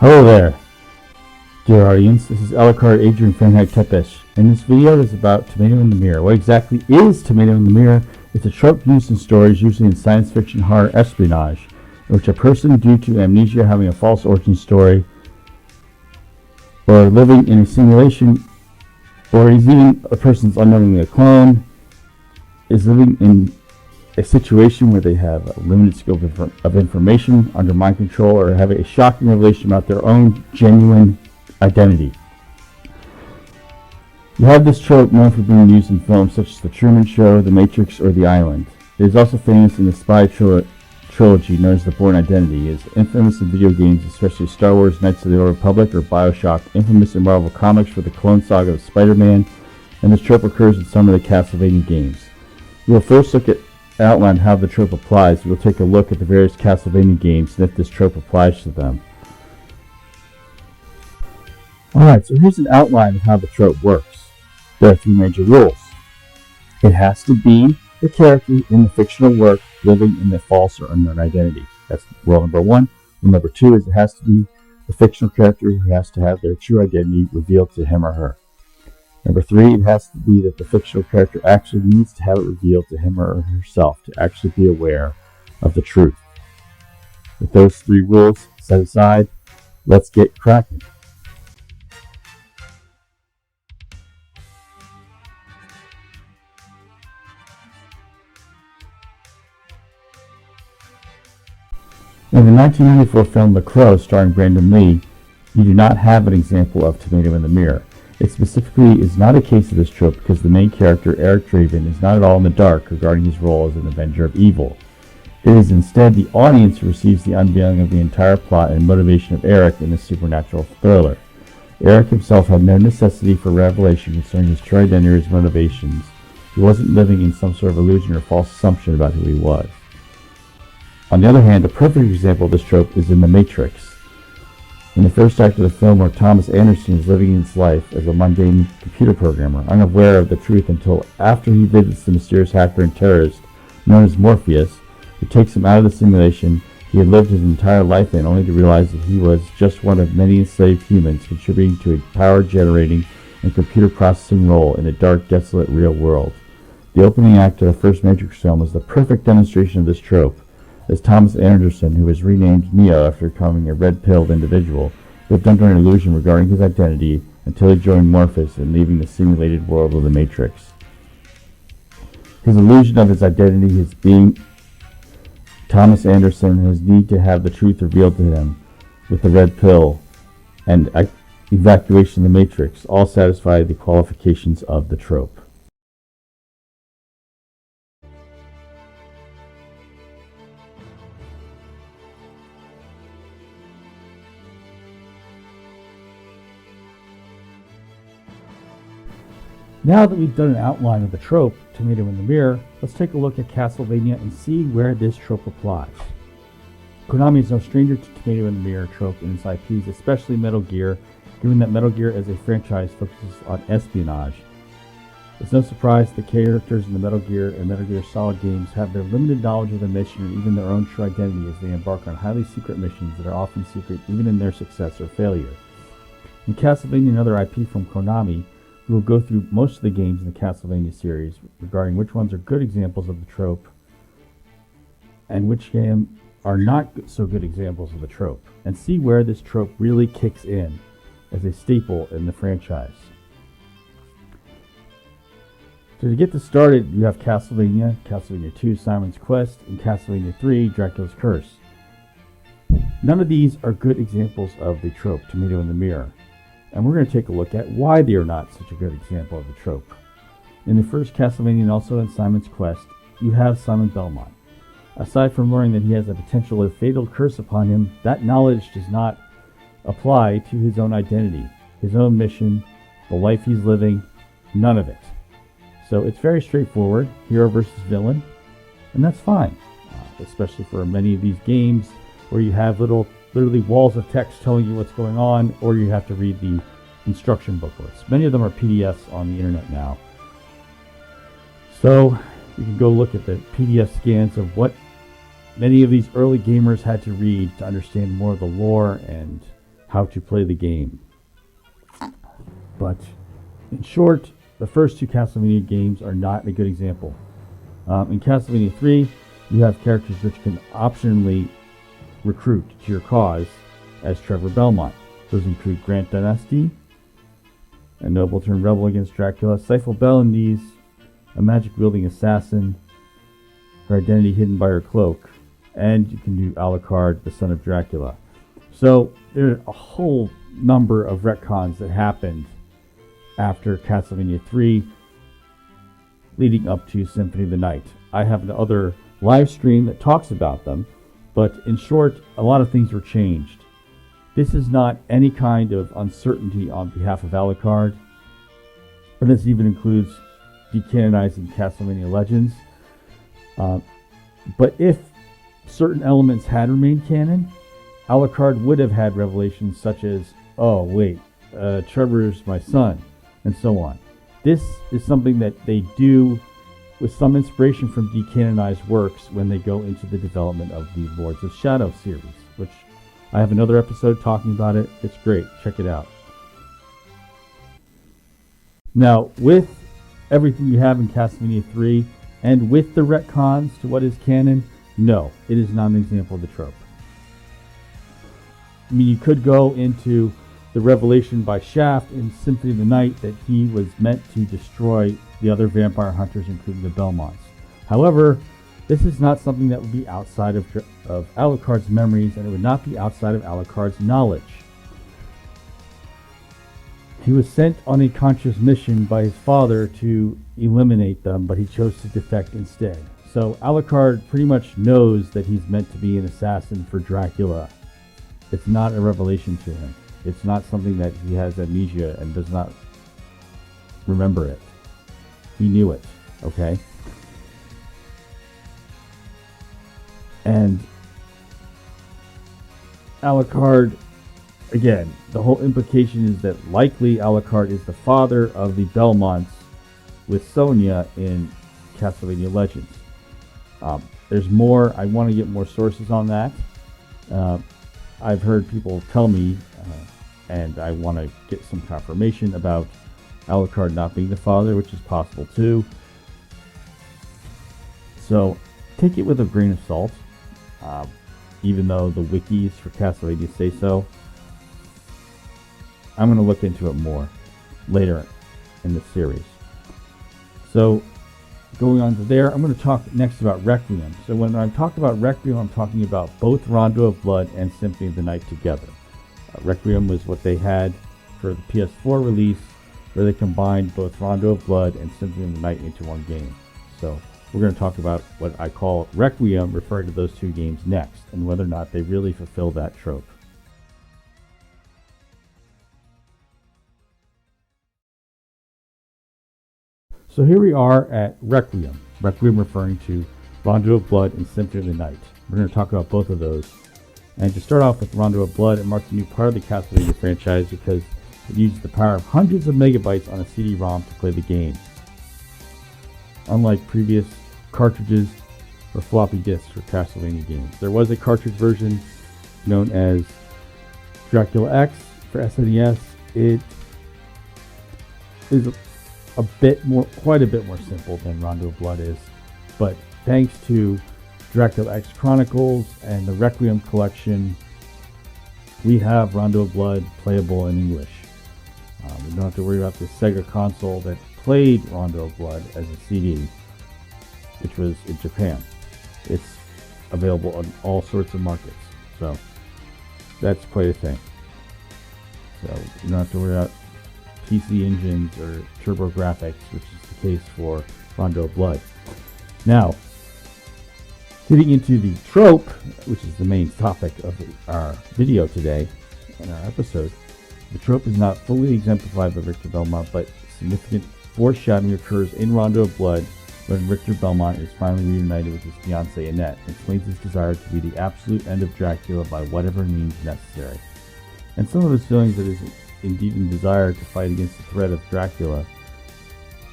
Hello there, dear audience. This is Alucard, Adrian, Tepes. In this video is about Tomato in the Mirror. What exactly is Tomato in the Mirror? It's a trope used in stories, usually in science fiction, horror, espionage, in which a person, due to amnesia, having a false origin story, or living in a simulation, or is even a person's unknowingly a clone, is living in a situation where they have a limited scope of information under mind control, or have a shocking revelation about their own genuine identity. You have this trope known for being used in films such as The Truman Show, The Matrix, or The Island. It is also famous in the spy trilogy known as The Bourne Identity. It is infamous in video games, especially Star Wars, Knights of the Old Republic, or Bioshock, infamous in Marvel Comics for the Clone Saga of Spider-Man, and this trope occurs in some of the Castlevania games. We will first look at outline how the trope applies. We'll take a look at the various Castlevania games and if this trope applies to them. Alright, so here's an outline of how the trope works. There are three major rules. It has to be the character in the fictional work living in the false or unknown identity. That's rule number one. Rule number two is it has to be the fictional character who has to have their true identity revealed to him or her. Number three, it has to be that the fictional character actually needs to have it revealed to him or herself to actually be aware of the truth. With those three rules set aside, let's get cracking. In the 1994 film The Crow, starring Brandon Lee, you do not have an example of Tomato in the Mirror. It specifically is not a case of this trope because the main character, Eric Draven, is not at all in the dark regarding his role as an avenger of evil. It is instead the audience who receives the unveiling of the entire plot and motivation of Eric in this supernatural thriller. Eric himself had no necessity for revelation concerning his true identity or his motivations. He wasn't living in some sort of illusion or false assumption about who he was. On the other hand, a perfect example of this trope is in The Matrix. In the first act of the film, where Thomas Anderson is living his life as a mundane computer programmer, unaware of the truth until after he visits the mysterious hacker and terrorist known as Morpheus, who takes him out of the simulation he had lived his entire life in, only to realize that he was just one of many enslaved humans contributing to a power-generating and computer processing role in a dark, desolate, real world. The opening act of the first Matrix film is the perfect demonstration of this trope, as Thomas Anderson, who was renamed Neo after becoming a red-pilled individual, lived under an illusion regarding his identity until he joined Morpheus in leaving the simulated world of the Matrix. His illusion of his identity, his being Thomas Anderson, and his need to have the truth revealed to him with the red pill and evacuation of the Matrix all satisfy the qualifications of the trope. Now that we've done an outline of the trope, Tomato in the Mirror, let's take a look at Castlevania and see where this trope applies. Konami is no stranger to Tomato in the Mirror trope in its IPs, especially Metal Gear, given that Metal Gear as a franchise focuses on espionage. It's no surprise the characters in the Metal Gear and Metal Gear Solid games have their limited knowledge of the mission and even their own true identity as they embark on highly secret missions that are often secret even in their success or failure. In Castlevania, another IP from Konami, we will go through most of the games in the Castlevania series regarding which ones are good examples of the trope and which games are not so good examples of the trope, and see where this trope really kicks in as a staple in the franchise. So to get this started, you have Castlevania, Castlevania 2, Simon's Quest, and Castlevania 3, Dracula's Curse. None of these are good examples of the trope, Tomato in the Mirror. And we're going to take a look at why they are not such a good example of the trope. In the first Castlevania and also in Simon's Quest, you have Simon Belmont. Aside from learning that he has a potential fatal curse upon him, that knowledge does not apply to his own identity, his own mission, the life he's living, none of it. So it's very straightforward, hero versus villain, and that's fine, especially for many of these games where you have literally walls of text telling you what's going on, or you have to read the instruction booklets. Many of them are PDFs on the internet now. So you can go look at the PDF scans of what many of these early gamers had to read to understand more of the lore and how to play the game. But in short, the first two Castlevania games are not a good example. In Castlevania 3, you have characters which can optionally recruit to your cause as Trevor Belmont. Those include Grant Dynasty, a noble turned rebel against Dracula, Sifel Belenese, a magic-wielding assassin, her identity hidden by her cloak, and you can do Alucard, the son of Dracula. So there are a whole number of retcons that happened after Castlevania 3 leading up to Symphony of the Night. I have another live stream that talks about them, but in short, a lot of things were changed. This is not any kind of uncertainty on behalf of Alucard, and this even includes decanonizing Castlevania Legends. But if certain elements had remained canon, Alucard would have had revelations such as, oh wait, Trevor's my son, and so on. This is something that they do with some inspiration from decanonized works when they go into the development of the Lords of Shadow series, which I have another episode talking about it. It's great. Check it out. Now, with everything you have in Castlevania 3, and with the retcons to what is canon, no, it is not an example of the trope. I mean, you could go into the revelation by Shaft in Symphony of the Night that he was meant to destroy the other vampire hunters, including the Belmonts. However, this is not something that would be outside of Alucard's memories, and it would not be outside of Alucard's knowledge. He was sent on a conscious mission by his father to eliminate them, but he chose to defect instead. So Alucard pretty much knows that he's meant to be an assassin for Dracula. It's not a revelation to him. It's not something that he has amnesia and does not remember it. He knew it, okay? And Alucard, again, the whole implication is that likely Alucard is the father of the Belmonts with Sonia in Castlevania Legends. There's more. I want to get more sources on that. I've heard people tell me, and I want to get some confirmation about Alucard not being the father, which is possible too. So take it with a grain of salt, even though the wikis for Castlevania say so. I'm going to look into it more later in the series. So going on to there, I'm going to talk next about Requiem. So when I talk about Requiem, I'm talking about both Rondo of Blood and Symphony of the Night together. Requiem was what they had for the PS4 release, where they combined both Rondo of Blood and Symphony of the Night into one game. So we're going to talk about what I call Requiem, referring to those two games next, and whether or not they really fulfill that trope. So here we are at Requiem. Requiem referring to Rondo of Blood and Symphony of the Night. We're going to talk about both of those. And to start off with Rondo of Blood, it marks a new part of the Castlevania franchise because it uses the power of hundreds of megabytes on a CD-ROM to play the game. Unlike previous cartridges or floppy disks for Castlevania games. There was a cartridge version known as Dracula X for SNES. It is quite a bit more simple than Rondo of Blood is, but thanks to Dracula X Chronicles and the Requiem collection, we have Rondo of Blood playable in English. We don't have to worry about the Sega console that played Rondo of Blood as a CD, which was in Japan. It's available on all sorts of markets, so that's quite a thing. So you don't have to worry about PC engines or TurboGrafx, which is the case for Rondo of Blood. Now, getting into the trope, which is the main topic of our video today and our episode, the trope is not fully exemplified by Richter Belmont, but significant foreshadowing occurs in Rondo of Blood when Richter Belmont is finally reunited with his fiancée Annette and explains his desire to be the absolute end of Dracula by whatever means necessary. And some of his feelings that is indeed in desire to fight against the threat of Dracula,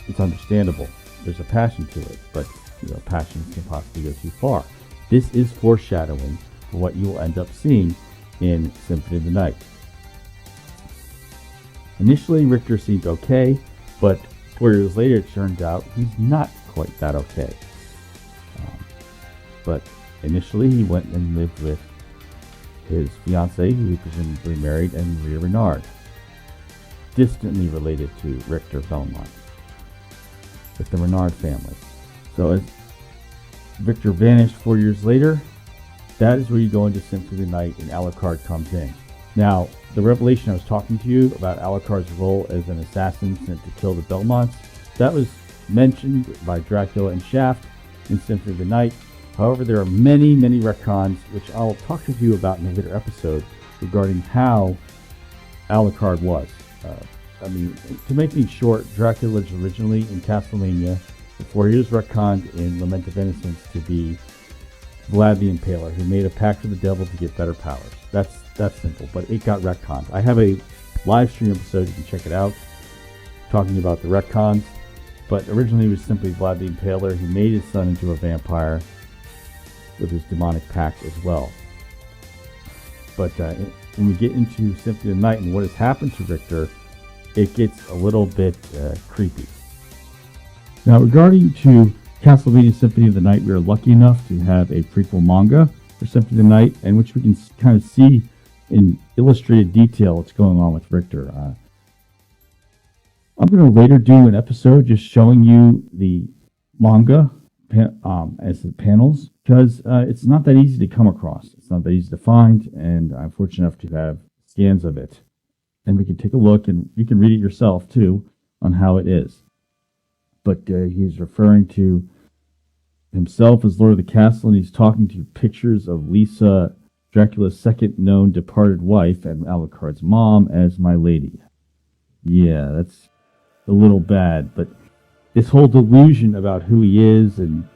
it's understandable. There's a passion to it, but passions can possibly go too far. This is foreshadowing for what you will end up seeing in Symphony of the Night. Initially, Richter seemed okay, but 4 years later it turned out he's not quite that okay. But initially he went and lived with his fiancée, who he presumably married, and Maria Renard, distantly related to Richter Belmont, with the Renard family. So as Victor vanished 4 years later, that is where you go into Symphony of the Night and Alucard comes in. Now, the revelation I was talking to you about Alucard's role as an assassin sent to kill the Belmonts, that was mentioned by Dracula and Shaft in Symphony of the Night. However, there are many, many retcons, which I'll talk to you about in a later episode, regarding how Alucard was. To make things short, Dracula was originally in Castlevania before he was retconned in Lament of Innocence to be Vlad the Impaler, who made a pact with the devil to get better powers. That's simple, but it got retconned. I have a live stream episode, you can check it out, talking about the retcons, but originally it was simply Vlad the Impaler, who made his son into a vampire with his demonic pact as well. But when we get into Symphony of the Night and what has happened to Richter, it gets a little bit creepy. Now, regarding to Castlevania Symphony of the Night, we are lucky enough to have a prequel manga for Symphony of the Night, in which we can kind of see in illustrated detail what's going on with Richter. I'm going to later do an episode just showing you the manga as the panels, because it's not that easy to come across. It's not that easy to find, and I'm fortunate enough to have scans of it. And we can take a look, and you can read it yourself, too, on how it is. But he's referring to himself as Lord of the Castle, and he's talking to pictures of Lisa, Dracula's second known departed wife, and Alucard's mom as My Lady. Yeah, that's a little bad, but this whole delusion about who he is and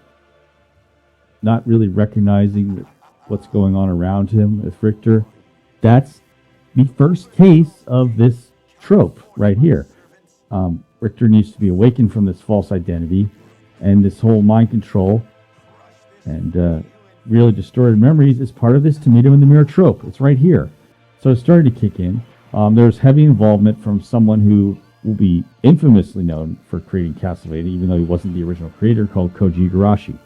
not really recognizing what's going on around him with Richter, that's the first case of this trope right here. Richter needs to be awakened from this false identity and this whole mind control and really distorted memories is part of this tomato in the mirror trope. It's right here. So it started to kick in. There's heavy involvement from someone who will be infamously known for creating Castlevania, even though he wasn't the original creator, called Koji Igarashi.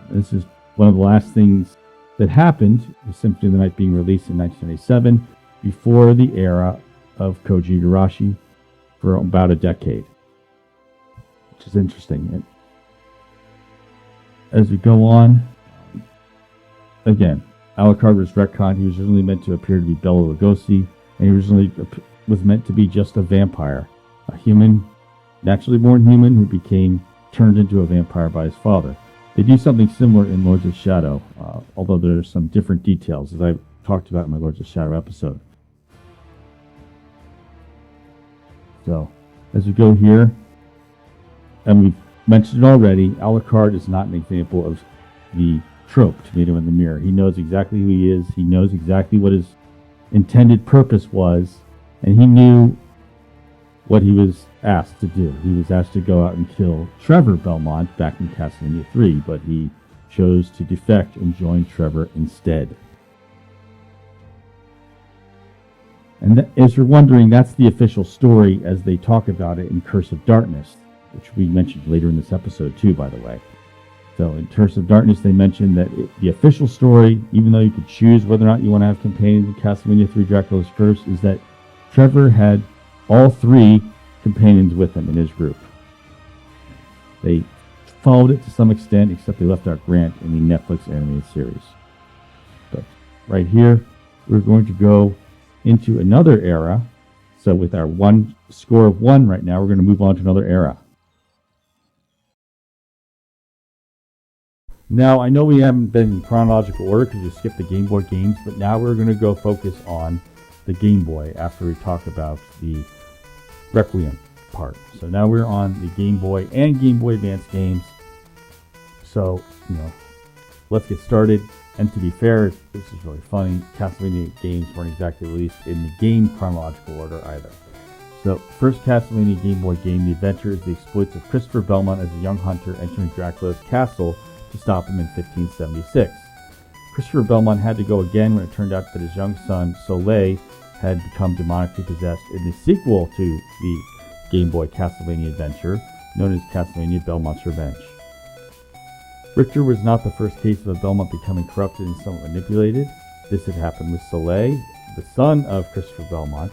This is one of the last things that happened with Symphony of the Night being released in 1997, before the era of Koji Igarashi for about a decade, which is interesting. And as we go on, again, Alucard was retconned. He was originally meant to appear to be Bela Lugosi, and he originally was meant to be just a vampire, a human, naturally born human who became turned into a vampire by his father. They do something similar in Lords of Shadow, although there are some different details, as I talked about in my Lords of Shadow episode. So, as we go here, and we mentioned it already, Alucard is not an example of the trope, tomato in the mirror. He knows exactly who he is. He knows exactly what his intended purpose was, and he knew what he was asked to do. He was asked to go out and kill Trevor Belmont back in Castlevania 3, but he chose to defect and join Trevor instead. And as you're wondering, that's the official story as they talk about it in Curse of Darkness, which we mentioned later in this episode too, by the way. So in Curse of Darkness, they mentioned that the official story, even though you could choose whether or not you want to have companions in Castlevania 3 Dracula's Curse, is that Trevor had all three companions with him in his group. They followed it to some extent, except they left out Grant in the Netflix animated series. But right here, we're going to go into another era. So with our one score of 1 right now, we're going to move on to another era. Now, I know we haven't been in chronological order because you skipped the Game Boy games, but now we're going to go focus on the Game Boy after we talk about the Requiem part. So now we're on the Game Boy and Game Boy Advance games. So, let's get started. And to be fair, this is really funny. Castlevania games weren't exactly released in the game chronological order either. So, first Castlevania Game Boy game, The Adventure, is the exploits of Christopher Belmont as a young hunter entering Dracula's castle to stop him in 1576. Christopher Belmont had to go again when it turned out that his young son, Soleil, had become demonically possessed in the sequel to the Game Boy Castlevania adventure, known as Castlevania Belmont's Revenge. Richter was not the first case of a Belmont becoming corrupted and somewhat manipulated. This had happened with Soleil, the son of Christopher Belmont,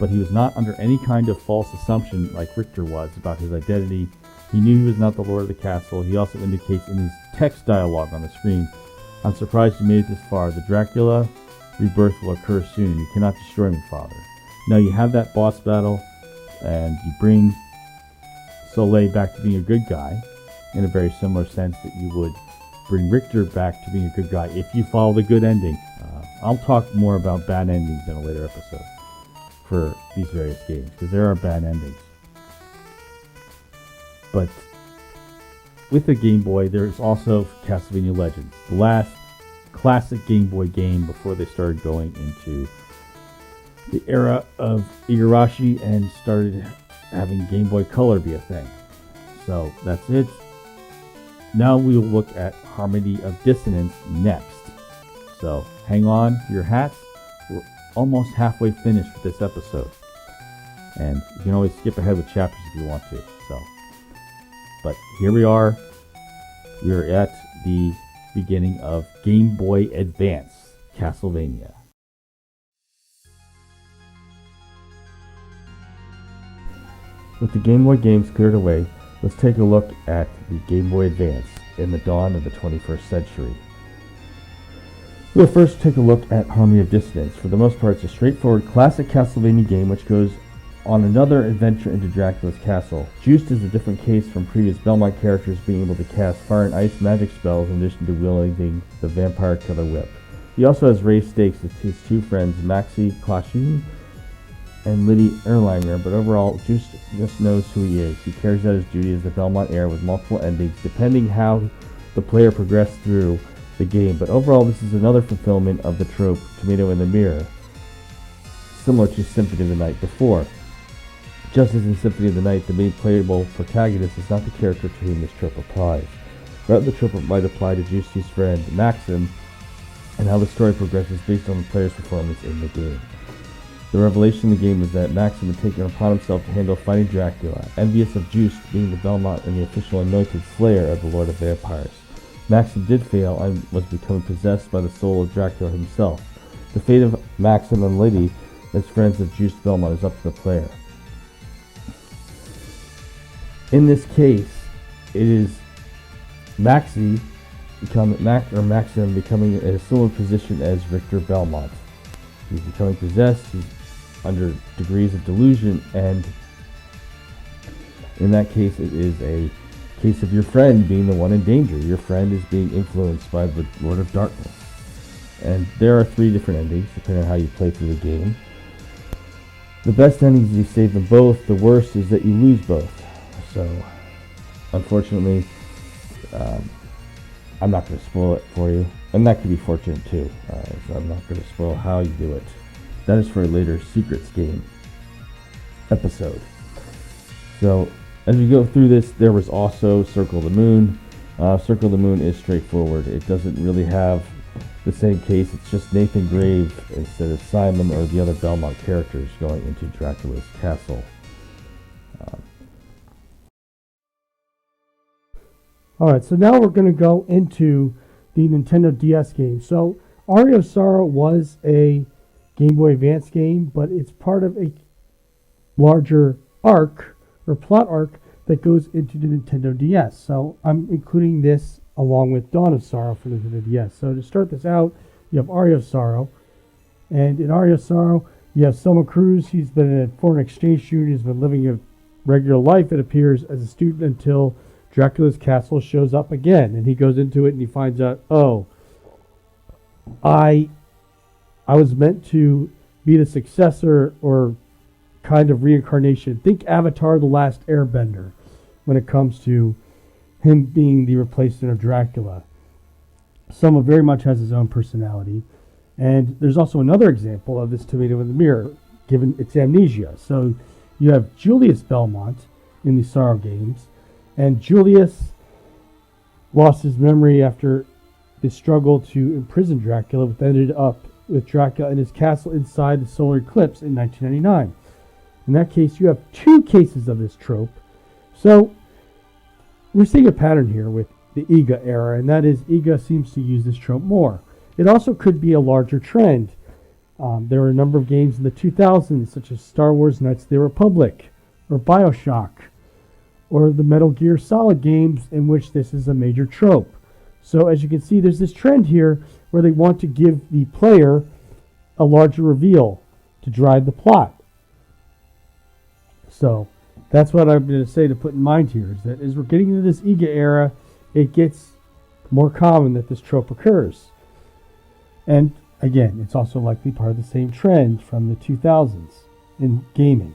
but he was not under any kind of false assumption like Richter was about his identity. He knew he was not the lord of the castle. He also indicates in his text dialogue on the screen, "I'm surprised you made it this far. The Dracula rebirth will occur soon. You cannot destroy me, father." Now you have that boss battle, and you bring Soleil back to being a good guy, in a very similar sense that you would bring Richter back to being a good guy if you follow the good ending. I'll talk more about bad endings in a later episode for these various games, because there are bad endings. But with the Game Boy, there's also Castlevania Legends, the last classic Game Boy game before they started going into the era of Igarashi and started having Game Boy Color be a thing. So that's it. Now we will look at Harmony of Dissonance next. So hang on to your hats. We're almost halfway finished with this episode. And you can always skip ahead with chapters if you want to. But here we are. We are at the beginning of Game Boy Advance Castlevania. With the Game Boy games cleared away, let's take a look at the Game Boy Advance in the dawn of the 21st century. We'll first take a look at Harmony of Dissonance. For the most part, it's a straightforward classic Castlevania game which goes on another adventure into Dracula's castle. Juiced is a different case from previous Belmont characters being able to cast fire and ice magic spells in addition to wielding the Vampire Killer Whip. He also has raised stakes with his two friends Maxi Klaschin and Liddy Erlanger, but overall, Juiced just knows who he is. He carries out his duty as the Belmont heir with multiple endings, depending how the player progressed through the game. But overall, this is another fulfillment of the trope Tomato in the Mirror, similar to Symphony of the Night before. Just as in Symphony of the Night, the main playable protagonist is not the character to whom this trope applies. Rather, the trope might apply to Juiced's friend Maxim, and how the story progresses based on the player's performance in the game. The revelation in the game is that Maxim had taken upon himself to handle fighting Dracula, envious of Juiced being the Belmont and the official anointed slayer of the Lord of Vampires. Maxim did fail and was becoming possessed by the soul of Dracula himself. The fate of Maxim and Liddy as friends of Juiced Belmont is up to the player. In this case, it is Maxim becoming in a similar position as Richter Belmont. He's becoming possessed, he's under degrees of delusion, and in that case it is a case of your friend being the one in danger. Your friend is being influenced by the Lord of Darkness. And there are 3 different endings, depending on how you play through the game. The best ending is you save them both, the worst is that you lose both. So, unfortunately, I'm not going to spoil it for you. And that could be fortunate too. So I'm not going to spoil how you do it. That is for a later Secrets game episode. So, as we go through this, there was also Circle of the Moon. Circle of the Moon is straightforward. It doesn't really have the same case. It's just Nathan Grave instead of Simon or the other Belmont characters going into Dracula's castle. Alright, so now we're going to go into the Nintendo DS game. So, Aria of Sorrow was a Game Boy Advance game, but it's part of a larger arc, or plot arc, that goes into the Nintendo DS. So, I'm including this along with Dawn of Sorrow for the Nintendo DS. So, to start this out, you have Aria of Sorrow. And in Aria of Sorrow, you have Selma Cruz. He's been a foreign exchange student. He's been living a regular life, it appears, as a student until Dracula's castle shows up again, and he goes into it and he finds out, oh, I was meant to be the successor or kind of reincarnation. Think Avatar: The Last Airbender when it comes to him being the replacement of Dracula. Selma very much has his own personality, and there's also another example of this tomato in the mirror, given its amnesia. So you have Julius Belmont in the Sorrow games, and Julius lost his memory after the struggle to imprison Dracula, which ended up with Dracula and his castle inside the solar eclipse in 1999. In that case, you have 2 cases of this trope. So we're seeing a pattern here with the EGA era, and that is EGA seems to use this trope more. It also could be a larger trend. There are a number of games in the 2000s, such as Star Wars Knights of the Republic, or Bioshock, or the Metal Gear Solid games in which this is a major trope. So as you can see, there's this trend here where they want to give the player a larger reveal to drive the plot. So that's what I'm going to say to put in mind here, is that as we're getting into this EGA era, it gets more common that this trope occurs. And again, it's also likely part of the same trend from the 2000s in gaming,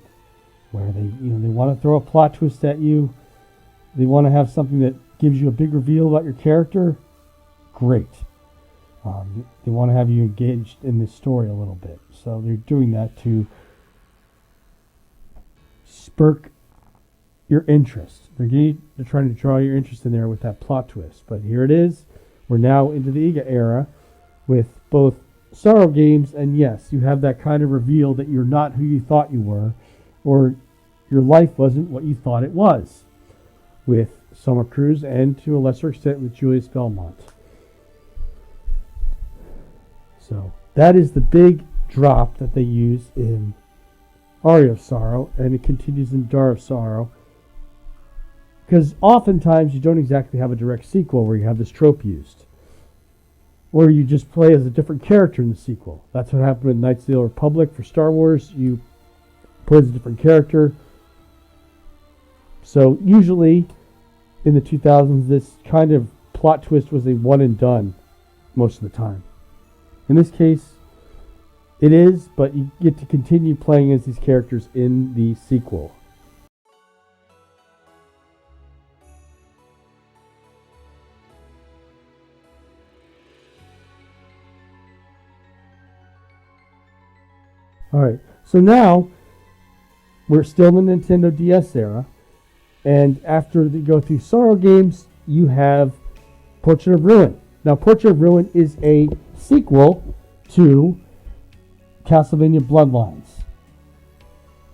where they want to throw a plot twist at you. They want to have something that gives you a big reveal about your character. Great. They want to have you engaged in this story a little bit. So they're doing that to spurk your interest. They're trying to draw your interest in there with that plot twist. But here it is. We're now into the EGA era with both Sorrow games, and yes, you have that kind of reveal that you're not who you thought you were, or your life wasn't what you thought it was, with Summer Cruise and to a lesser extent with Julius Belmont. So that is the big drop that they use in Aria of Sorrow, and it continues in Dar of Sorrow, because oftentimes you don't exactly have a direct sequel where you have this trope used, or you just play as a different character in the sequel. That's what happened with Knights of the Old Republic for Star Wars. You play as a different character. So usually in the 2000s, this kind of plot twist was a one and done most of the time. In this case, it is, but you get to continue playing as these characters in the sequel. Alright, so now we're still in the Nintendo DS era, and after they go through Sorrow games, you have Portrait of Ruin. Now, Portrait of Ruin is a sequel to Castlevania Bloodlines.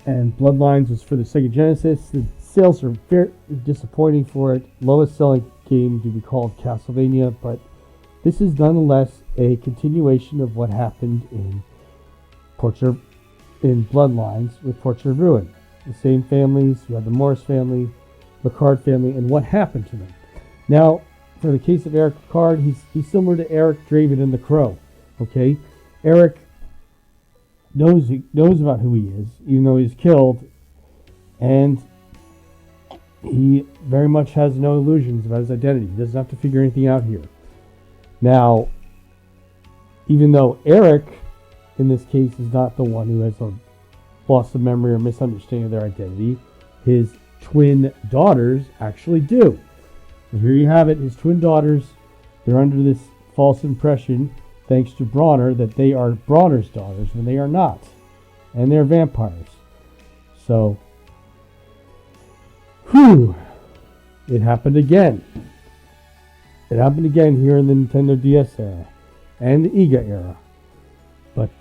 And Bloodlines was for the Sega Genesis. The sales are very disappointing for it. Lowest selling game to be called Castlevania, but this is nonetheless a continuation of what happened in Bloodlines with Portrait of Ruin. The same families, you have the Morris family, Alucard family, and what happened to them. Now, for the case of Eric Alucard, he's similar to Eric Draven in The Crow. Okay, Eric knows about who he is, even though he's killed, and he very much has no illusions about his identity. He doesn't have to figure anything out here. Now, even though Eric, in this case, is not the one who has a loss of memory or misunderstanding of their identity, his twin daughters actually do. So here you have it, his twin daughters, they're under this false impression, thanks to Bronner, that they are Bronner's daughters when they are not. And they're vampires. So, it happened again. It happened again here in the Nintendo DS era and the EGA era. But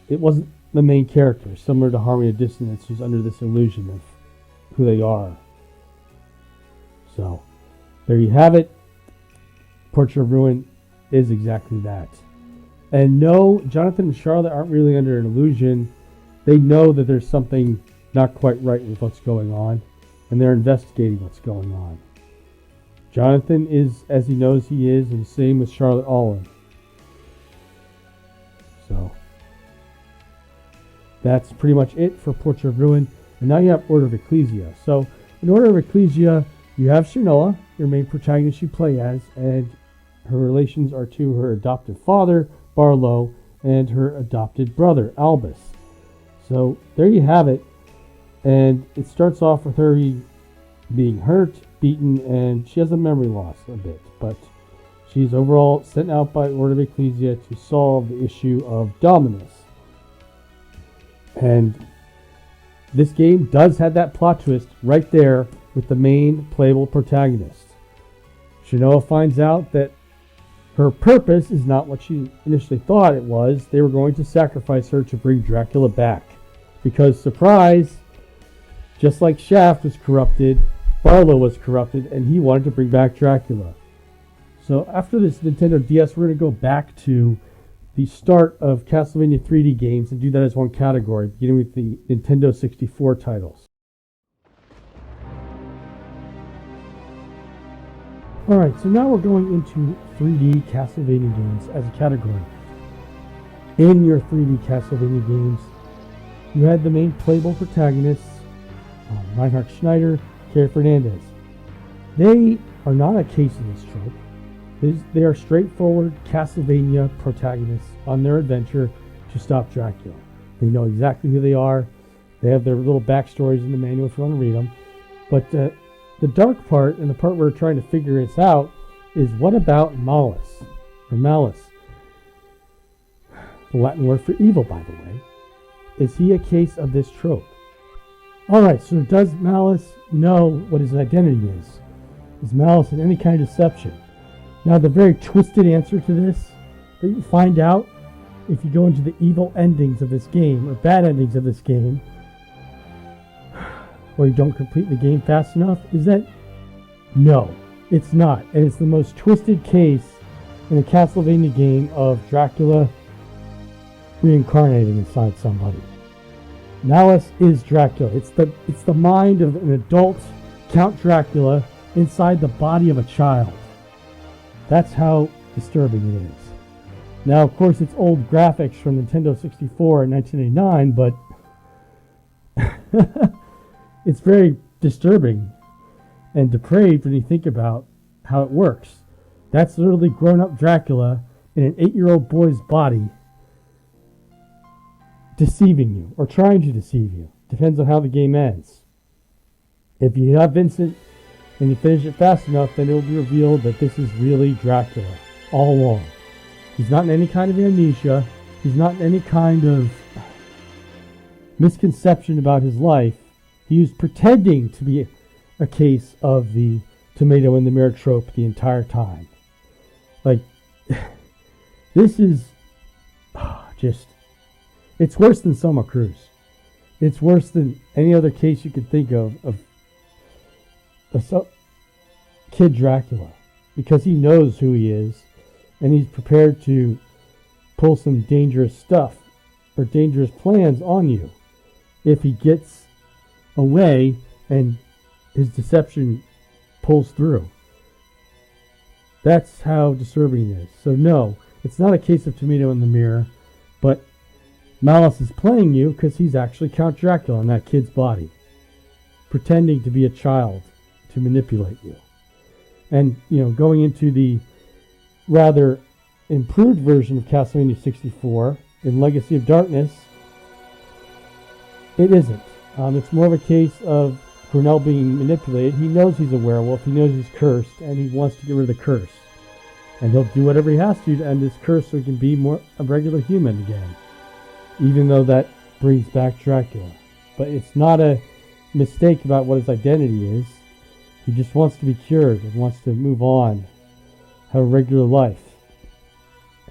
it wasn't the main character, similar to Harmony of Dissonance, who's under this illusion of who they are. So, there you have it. Portrait of Ruin is exactly that. And no, Jonathan and Charlotte aren't really under an illusion. They know that there's something not quite right with what's going on, and they're investigating what's going on. Jonathan is as he knows he is, and the same with Charlotte Allen. So, that's pretty much it for Portrait of Ruin. And now you have Order of Ecclesia. So, in Order of Ecclesia, you have Shinoa, your main protagonist you play as, and her relations are to her adoptive father, Barlow, and her adopted brother, Albus. So, there you have it. And it starts off with her being hurt, beaten, and she has a memory loss a bit. But she's overall sent out by Order of Ecclesia to solve the issue of Dominus. And this game does have that plot twist right there with the main playable protagonist. Shinoa finds out that Her purpose is not what she initially thought it was. They were going to sacrifice her to bring Dracula back. Because, surprise, just like Shaft was corrupted, Barlow was corrupted, and he wanted to bring back Dracula. So after this Nintendo DS, we're going to go back to the start of Castlevania 3D games and do that as one category, beginning with the Nintendo 64 titles. Alright, so now we're going into 3D Castlevania games as a category. In your 3D Castlevania games, you had the main playable protagonists, Reinhard Schneider, Kerry Fernandez. They are not a case of this trope. They are straightforward Castlevania protagonists on their adventure to stop Dracula. They know exactly who they are. They have their little backstories in the manual if you want to read them. But the dark part, and the part we're trying to figure this out, is what about Malice? Or Malice. The Latin word for evil, by the way. Is he a case of this trope? Alright, so does Malice know what his identity is? Is Malice in any kind of deception? Now, the very twisted answer to this that you find out if you go into the evil endings of this game, or bad endings of this game, or you don't complete the game fast enough, is that no, it's not. And it's the most twisted case in a Castlevania game of Dracula reincarnating inside somebody. Malice is Dracula. It's the mind of an adult Count Dracula inside the body of a child. That's how disturbing it is. Now, of course, it's old graphics from Nintendo 64 in 1989, but it's very disturbing and depraved when you think about how it works. That's literally grown-up Dracula in an 8-year-old boy's body deceiving you, or trying to deceive you. Depends on how the game ends. If you have Vincent and you finish it fast enough, then it will be revealed that this is really Dracula all along. He's not in any kind of amnesia. He's not in any kind of misconception about his life. He was pretending to be a case of the tomato in the mirror trope the entire time. Like, this is just, it's worse than Soma Cruz. It's worse than any other case you could think of Kid Dracula, because he knows who he is and he's prepared to pull some dangerous stuff or dangerous plans on you if he gets away and his deception pulls through. That's how disturbing it is. So no, it's not a case of tomato in the mirror, but Malice is playing you because he's actually Count Dracula in that kid's body, pretending to be a child to manipulate you. And, going into the rather improved version of Castlevania 64 in Legacy of Darkness, it isn't. It's more of a case of Cornell being manipulated. He knows he's a werewolf, he knows he's cursed, and he wants to get rid of the curse. And he'll do whatever he has to end this curse so he can be more a regular human again, even though that brings back Dracula. But it's not a mistake about what his identity is. He just wants to be cured and wants to move on, have a regular life.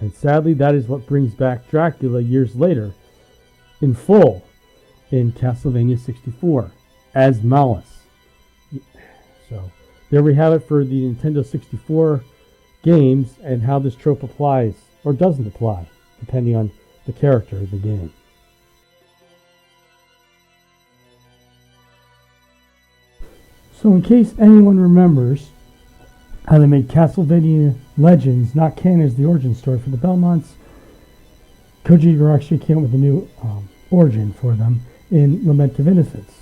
And sadly, that is what brings back Dracula years later, in full, in Castlevania 64, as Malice. So, there we have it for the Nintendo 64 games and how this trope applies, or doesn't apply, depending on the character of the game. So in case anyone remembers how they made Castlevania Legends not canon as the origin story for the Belmonts, Koji actually came up with a new origin for them in Lament of Innocence.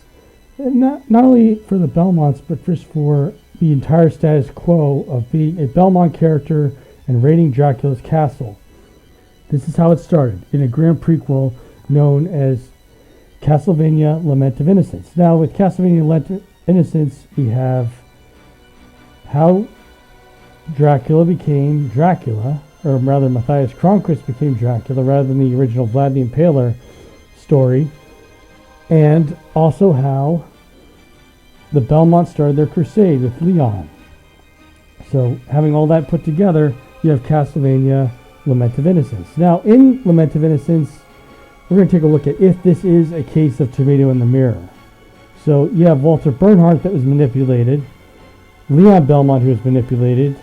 And not only for the Belmonts, but just for the entire status quo of being a Belmont character and raiding Dracula's castle. This is how it started, in a grand prequel known as Castlevania Lament of Innocence. Now, with Castlevania Lament of Innocence, we have how Dracula became Dracula, or rather Matthias Cronquist became Dracula rather than the original Vlad the Impaler story, and also how the Belmonts started their crusade with Leon. So having all that put together, you have Castlevania Lament of Innocence. Now, in Lament of Innocence, we're going to take a look at if this is a case of tomato in the mirror. So you have Walter Bernhardt that was manipulated, Leon Belmont who was manipulated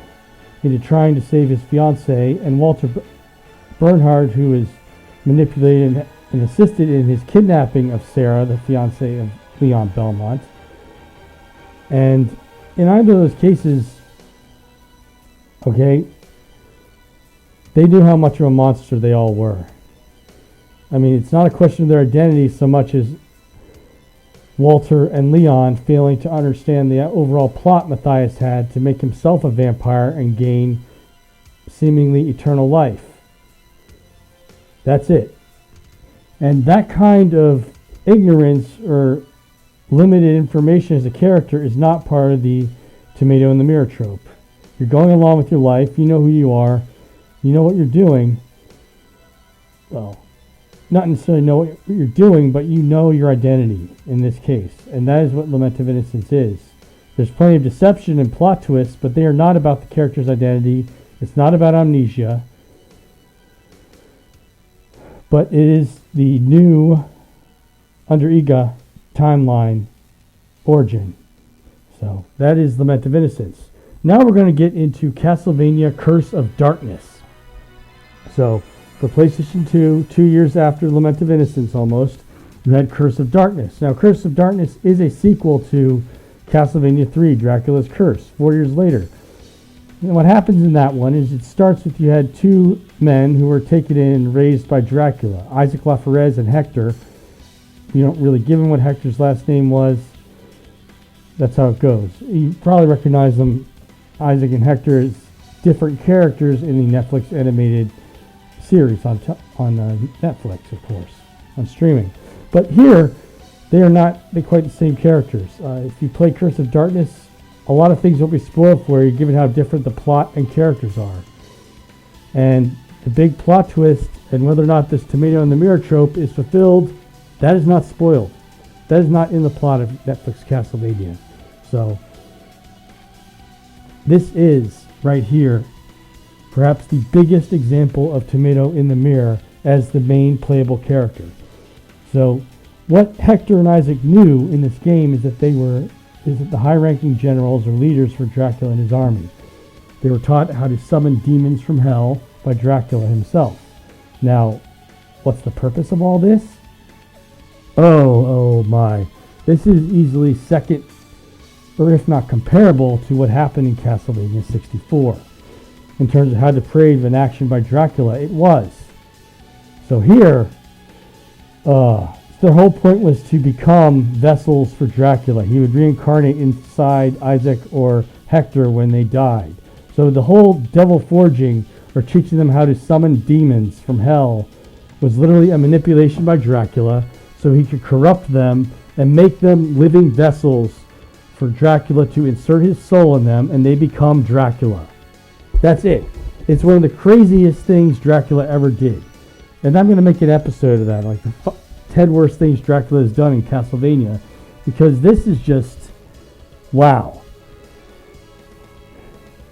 into trying to save his fiancée, and Walter Bernhardt who was manipulated and assisted in his kidnapping of Sarah, the fiancée of Leon Belmont. And in either of those cases, okay, they knew how much of a monster they all were. I mean, it's not a question of their identity so much as Walter and Leon failing to understand the overall plot Matthias had to make himself a vampire and gain seemingly eternal life. That's it. And that kind of ignorance or limited information as a character is not part of the tomato in the mirror trope. You're going along with your life, you know who you are, you know what you're doing. Well, not necessarily know what you're doing, but you know your identity in this case. And that is what Lament of Innocence is. There's plenty of deception and plot twists, but they are not about the character's identity. It's not about amnesia. But it is the new Under Iga timeline origin. So that is Lament of Innocence. Now we're going to get into Castlevania Curse of Darkness. So for PlayStation 2, 2 years after Lament of Innocence almost, you had Curse of Darkness. Now Curse of Darkness is a sequel to Castlevania 3, Dracula's Curse, 4 years later. And what happens in that one is it starts with you had two men who were taken in and raised by Dracula, Isaac Laferrez and Hector. You don't really give him what Hector's last name was. That's how it goes. You probably recognize them, Isaac and Hector, as different characters in the Netflix animated series on Netflix, of course, on streaming. But here, they are not quite the same characters. If you play Curse of Darkness, a lot of things won't be spoiled for you, given how different the plot and characters are. And the big plot twist, and whether or not this tomato in the mirror trope is fulfilled, that is not spoiled. That is not in the plot of Netflix Castlevania. So, this is, right here, perhaps the biggest example of tomato in the mirror as the main playable character. So, what Hector and Isaac knew in this game is that the high-ranking generals or leaders for Dracula and his army. They were taught how to summon demons from hell by Dracula himself. Now, what's the purpose of all this? Oh my. This is easily second, or if not comparable, to what happened in Castlevania 64. In terms of how depraved an action by Dracula it was. So here, their whole point was to become vessels for Dracula. He would reincarnate inside Isaac or Hector when they died. So the whole devil forging, or teaching them how to summon demons from hell, was literally a manipulation by Dracula so he could corrupt them and make them living vessels for Dracula to insert his soul in them, and they become Dracula. That's it. It's one of the craziest things Dracula ever did. And I'm going to make an episode of that, like the 10 worst things Dracula has done in Castlevania, because this is just, wow.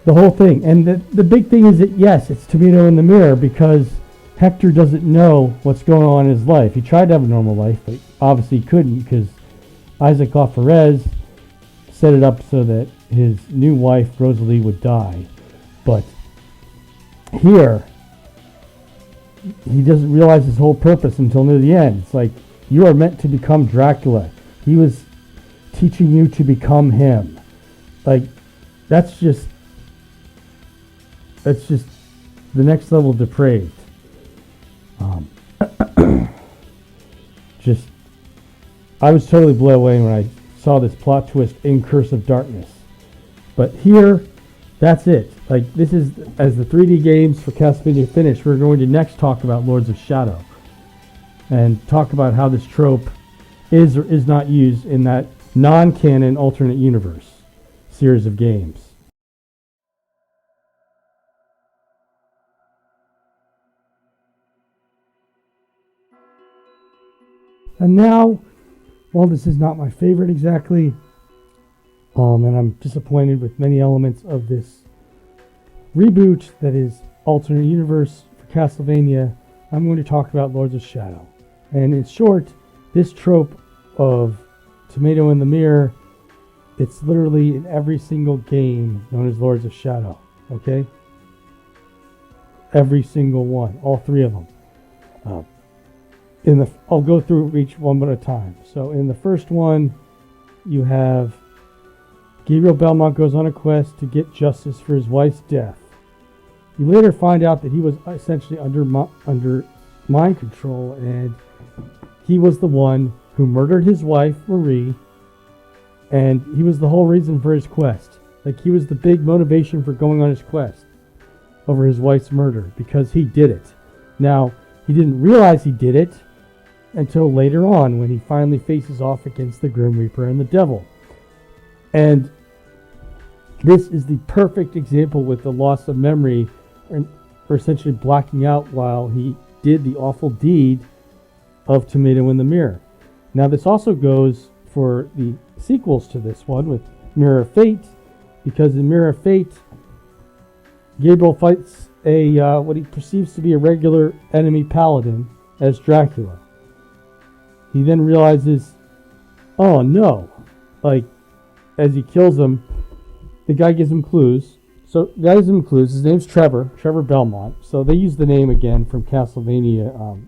The whole thing. And the big thing is that, yes, it's tomato in the mirror, because Hector doesn't know what's going on in his life. He tried to have a normal life, but obviously he couldn't, because Isaac Laferrez set it up so that his new wife, Rosalie, would die. But here, he doesn't realize his whole purpose until near the end. It's like, you are meant to become Dracula. He was teaching you to become him. Like, that's just the next level depraved. I was totally blown away when I saw this plot twist in Curse of Darkness. But here, that's it. Like, this is, as the 3D games for Castlevania finish, we're going to next talk about Lords of Shadow. And talk about how this trope is or is not used in that non-canon alternate universe series of games. And now, while this is not my favorite exactly, and I'm disappointed with many elements of this reboot that is alternate universe for Castlevania, I'm going to talk about Lords of Shadow. And in short, this trope of tomato in the mirror, it's literally in every single game known as Lords of Shadow. Okay? Every single one. All three of them. I'll go through each one at a time. So in the first one, you have Gabriel Belmont goes on a quest to get justice for his wife's death. You later find out that he was essentially under mind control, and he was the one who murdered his wife, Marie, and he was the whole reason for his quest. Like, he was the big motivation for going on his quest over his wife's murder, because he did it. Now, he didn't realize he did it until later on, when he finally faces off against the Grim Reaper and the Devil. And this is the perfect example with the loss of memory, or essentially blacking out while he did the awful deed of Tomato in the Mirror. Now, this also goes for the sequels to this one with Mirror of Fate, because in Mirror of Fate, Gabriel fights what he perceives to be a regular enemy paladin as Dracula. He then realizes, oh no, as he kills him, the guy gives him clues. So the guy gives him clues. His name's Trevor Belmont. So they use the name again from Castlevania,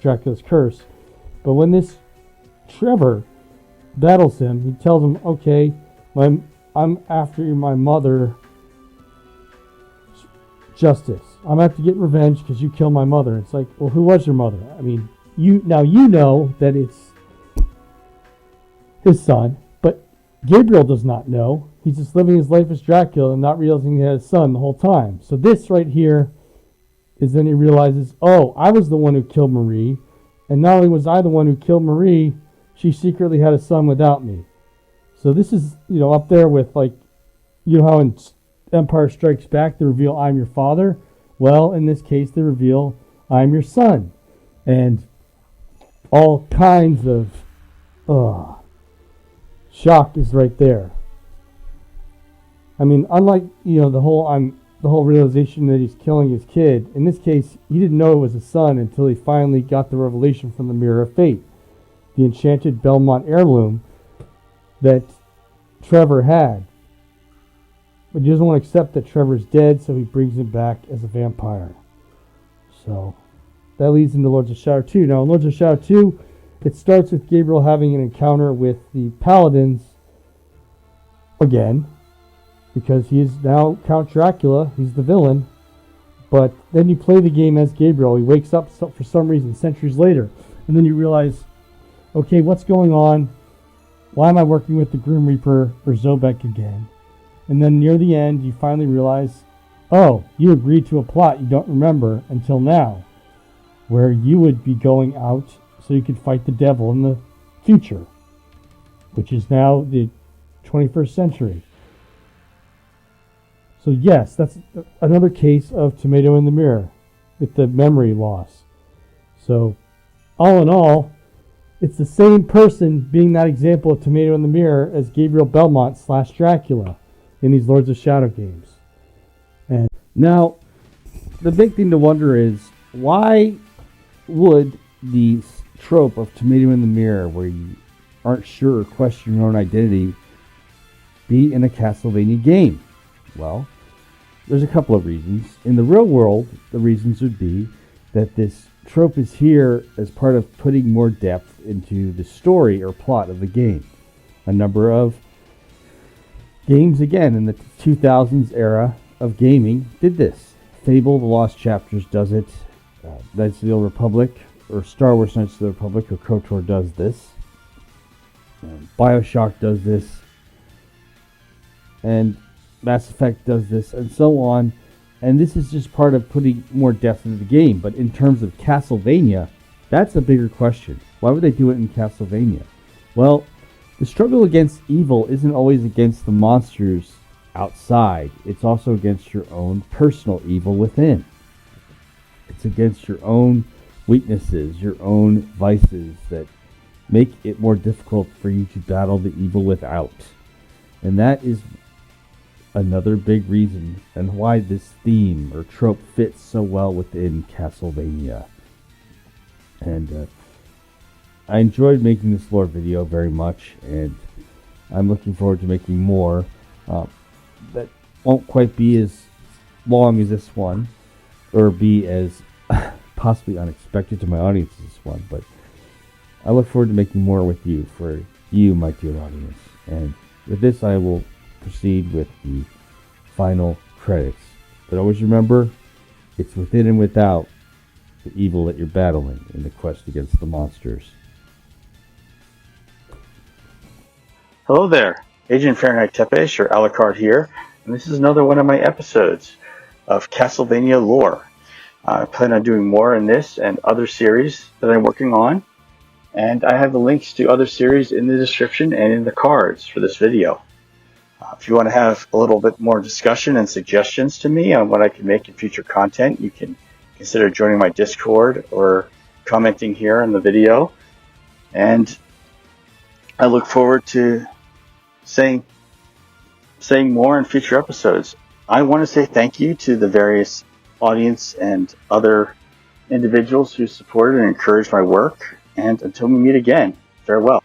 Dracula's Curse. But when this Trevor battles him, he tells him, okay, I'm after my mother, Justice. I'm out to get revenge because you killed my mother. It's like, well, who was your mother? I mean, you know that it's his son, but Gabriel does not know. He's just living his life as Dracula and not realizing he had a son the whole time. So this right here is then he realizes, oh, I was the one who killed Marie, and not only was I the one who killed Marie, she secretly had a son without me. So this is, up there with, how in Empire Strikes Back they reveal, I'm your father. Well, in this case, they reveal, I'm your son. And all kinds of shock is right there. I mean, unlike, the whole realization that he's killing his kid, in this case, he didn't know it was his son until he finally got the revelation from the Mirror of Fate, the enchanted Belmont heirloom that Trevor had. But he doesn't want to accept that Trevor's dead, so he brings him back as a vampire. So that leads into Lords of Shadow 2. Now, in Lords of Shadow 2, it starts with Gabriel having an encounter with the Paladins again, because he is now Count Dracula. He's the villain. But then you play the game as Gabriel. He wakes up for some reason centuries later. And then you realize, okay, what's going on? Why am I working with the Grim Reaper or Zobek again? And then near the end, you finally realize, oh, you agreed to a plot you don't remember until now, where you would be going out so you could fight the devil in the future, which is now the 21st century. So yes, that's another case of tomato in the mirror with the memory loss. So all in all, it's the same person being that example of tomato in the mirror as Gabriel Belmont / Dracula in these Lords of Shadow games. And now, the big thing to wonder is, why would the trope of tomato in the mirror, where you aren't sure or question your own identity, be in a Castlevania game? Well, there's a couple of reasons. In the real world, the reasons would be that this trope is here as part of putting more depth into the story or plot of the game. A number of games, again, in the 2000s era of gaming, did this. Fable, The Lost Chapters does it. Knights of the Old Republic, or Star Wars Knights of the Republic, or KOTOR does this. Bioshock does this. And Mass Effect does this, and so on. And this is just part of putting more depth into the game. But in terms of Castlevania, that's a bigger question. Why would they do it in Castlevania? Well, the struggle against evil isn't always against the monsters outside. It's also against your own personal evil within. It's against your own weaknesses, your own vices that make it more difficult for you to battle the evil without. And that is another big reason and why this theme or trope fits so well within Castlevania. And I enjoyed making this lore video very much, and I'm looking forward to making more that won't quite be as long as this one, or be as possibly unexpected to my audience as this one, but I look forward to making more with you, for you, my dear audience. And with this, I will proceed with the final credits. But always remember, it's within and without the evil that you're battling in the quest against the monsters. Hello there, Adrian Tepes or Alucard here, and this is another one of my episodes of Castlevania lore. I plan on doing more in this and other series that I'm working on, and I have the links to other series in the description and in the cards for this video. If you want to have a little bit more discussion and suggestions to me on what I can make in future content, you can consider joining my Discord or commenting here on the video. And I look forward to saying more in future episodes. I want to say thank you to the various audience and other individuals who supported and encouraged my work. And until we meet again, farewell.